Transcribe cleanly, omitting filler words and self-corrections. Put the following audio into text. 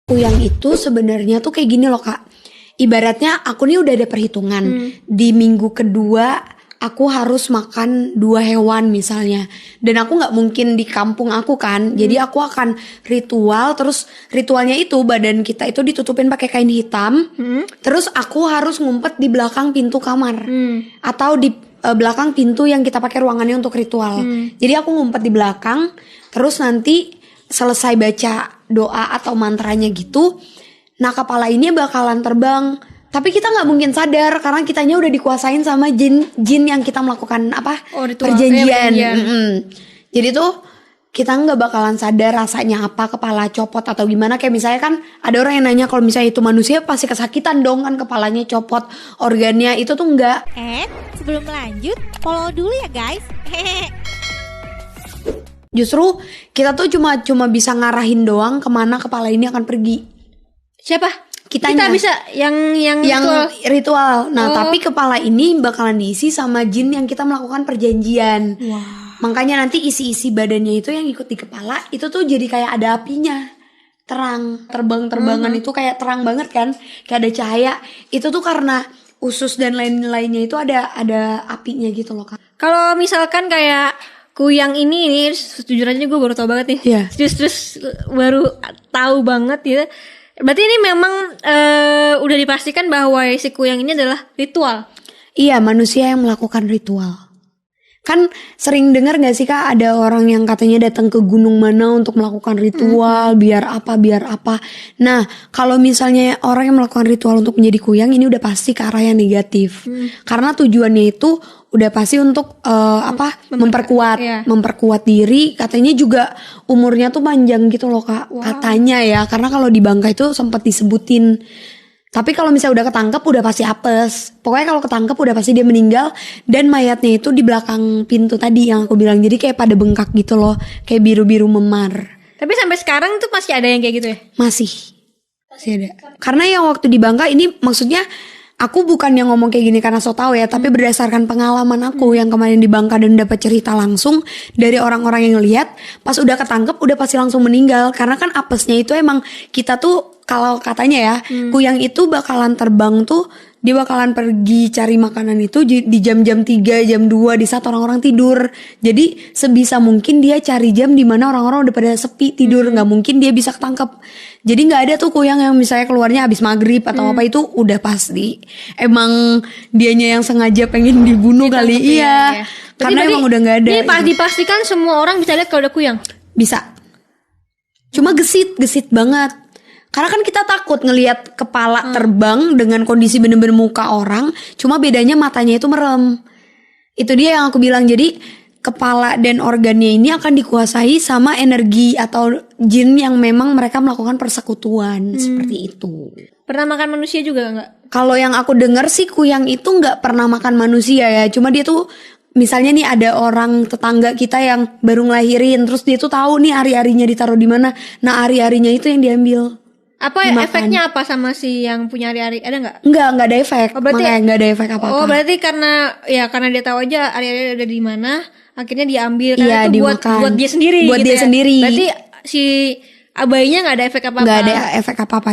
Yang itu sebenarnya tuh kayak gini loh Kak. Ibaratnya aku nih udah ada perhitungan. Di minggu kedua aku harus makan 2 hewan misalnya. Dan aku gak mungkin di kampung aku kan. Jadi aku akan ritual. Terus ritualnya itu badan kita itu ditutupin pakai kain hitam. Terus aku harus ngumpet di belakang pintu kamar. Atau di belakang pintu yang kita pakai ruangannya untuk ritual. Jadi aku ngumpet di belakang. Terus nanti selesai baca doa atau mantranya gitu, nah kepala ini bakalan terbang. Tapi kita nggak mungkin sadar karena kitanya udah dikuasain sama jin yang kita melakukan perjanjian. Jadi tuh kita nggak bakalan sadar rasanya apa kepala copot atau gimana. Kayak misalnya kan ada orang yang nanya kalau misalnya itu manusia pasti kesakitan dong kan kepalanya copot, organnya itu tuh enggak. Sebelum lanjut follow dulu ya guys. Justru kita tuh cuma bisa ngarahin doang kemana kepala ini akan pergi. Siapa? Kitanya. Kita bisa yang ritual. Nah, tapi kepala ini bakalan diisi sama jin yang kita melakukan perjanjian. Makanya nanti isi-isi badannya itu yang ikut di kepala itu tuh jadi kayak ada apinya. Terang, terbang-terbangan itu kayak terang banget kan? Kayak ada cahaya. Itu tuh karena usus dan lain-lainnya itu ada apinya gitu loh Kak. Kalau misalkan kayak kuyang ini jujur aja gue baru tahu banget nih. Iya. Terus baru tahu banget ya. Berarti ini memang udah dipastikan bahwa si kuyang ini adalah ritual. Iya, manusia yang melakukan ritual. Kan sering dengar gak sih Kak ada orang yang katanya datang ke gunung mana untuk melakukan ritual biar apa. Nah, kalau misalnya orang yang melakukan ritual untuk menjadi kuyang ini udah pasti ke arah yang negatif. Karena tujuannya itu udah pasti untuk memperkuat diri. Katanya juga umurnya tuh panjang gitu loh Kak. Katanya ya, karena kalau di Bangka itu sempat disebutin. Tapi kalau misalnya udah ketangkep udah pasti apes. Pokoknya kalau ketangkep udah pasti dia meninggal. Dan mayatnya itu di belakang pintu tadi yang aku bilang. Jadi kayak pada bengkak gitu loh. Kayak biru-biru memar. Tapi sampai sekarang tuh masih ada yang kayak gitu ya? Masih ada. Karena yang waktu di Bangka ini maksudnya aku bukan yang ngomong kayak gini karena so tau ya. Tapi berdasarkan pengalaman aku yang kemarin di Bangka dan dapat cerita langsung dari orang-orang yang lihat. Pas udah ketangkep udah pasti langsung meninggal. Karena kan apesnya itu emang kita tuh kalau katanya ya, kuyang itu bakalan terbang tuh, dia bakalan pergi cari makanan itu di jam-jam 3, jam 2 di saat orang-orang tidur. Jadi sebisa mungkin dia cari jam di mana orang-orang udah pada sepi tidur, nggak mungkin dia bisa ketangkep. Jadi nggak ada tuh kuyang yang misalnya keluarnya habis maghrib atau apa itu udah pasti. Emang dianya yang sengaja pengen dibunuh kali iya. Karena emang udah nggak ada. Ini dipastikan semua orang bisa lihat kalau ada kuyang. Bisa. Cuma gesit banget. Karena kan kita takut ngelihat kepala terbang dengan kondisi bener-bener muka orang. Cuma bedanya matanya itu merem. Itu dia yang aku bilang. Jadi kepala dan organnya ini akan dikuasai sama energi atau jin yang memang mereka melakukan persekutuan. Seperti itu. Pernah makan manusia juga gak? Kalau yang aku dengar sih kuyang itu gak pernah makan manusia ya. Cuma dia tuh misalnya nih ada orang tetangga kita yang baru ngelahirin. Terus dia tuh tahu nih ari-arinya ditaruh di mana. Nah ari-arinya itu yang diambil. Apa efeknya apa sama si yang punya ari-ari? Ada nggak? Nggak ada efek. Makanya nggak ada efek apa-apa. Oh berarti karena dia tahu aja ari-ari ada di mana, akhirnya diambil karena itu buat dia sendiri. Buat gitu dia ya? sendiri. Berarti si bayinya nggak ada efek apa-apa. Nggak ada efek apa-apa.